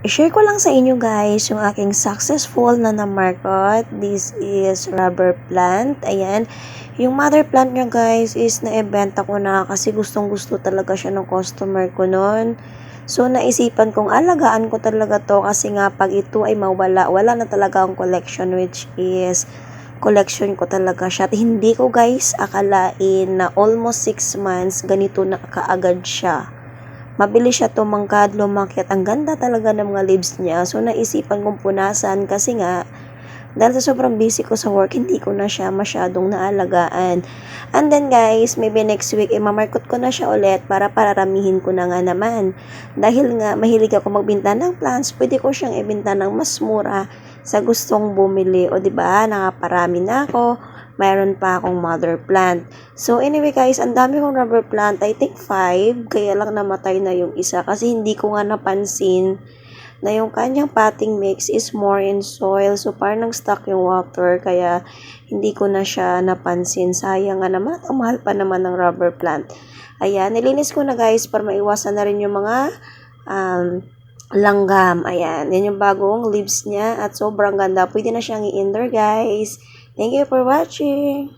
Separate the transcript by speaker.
Speaker 1: I-share ko lang sa inyo guys yung aking successful na na-market. This is rubber plant. Ayan. Yung mother plant niya guys is naibenta ko na kasi gustong gusto talaga siya ng customer ko noon. So naisipan kong alagaan ko talaga to kasi nga pag ito ay mawala, wala na talaga ang collection, which is collection ko talaga siya. At hindi ko guys akalain na almost 6 months ganito na kaagad siya. Mabilis siya tumangkad, lumaki at ang ganda talaga ng mga leaves niya. So naisipan kong punasan kasi nga dahil sa sobrang busy ko sa work, hindi ko na siya masyadong naalagaan. And then guys, maybe next week, mamarkot ko na siya ulit para pararamihin ko na nga naman. Dahil nga mahilig ako magbenta ng plants, pwede ko siyang ibenta ng mas mura sa gustong bumili. O diba, nakaparami na ako. Mayroon pa akong mother plant. So anyway guys, ang dami kong rubber plant. I think 5. Kaya lang namatay na yung isa kasi hindi ko nga napansin na yung kanyang potting mix is more in soil. So, parang nang-stuck yung water. Kaya, hindi ko na siya napansin. Sayang nga naman. Ang mahal pa naman ng rubber plant. Ayan. Nilinis ko na guys para maiwasan na rin yung mga langgam. Ayan. Yan yung bagong leaves niya. At sobrang ganda. Pwede na siyang i-indoor guys. Thank you for watching.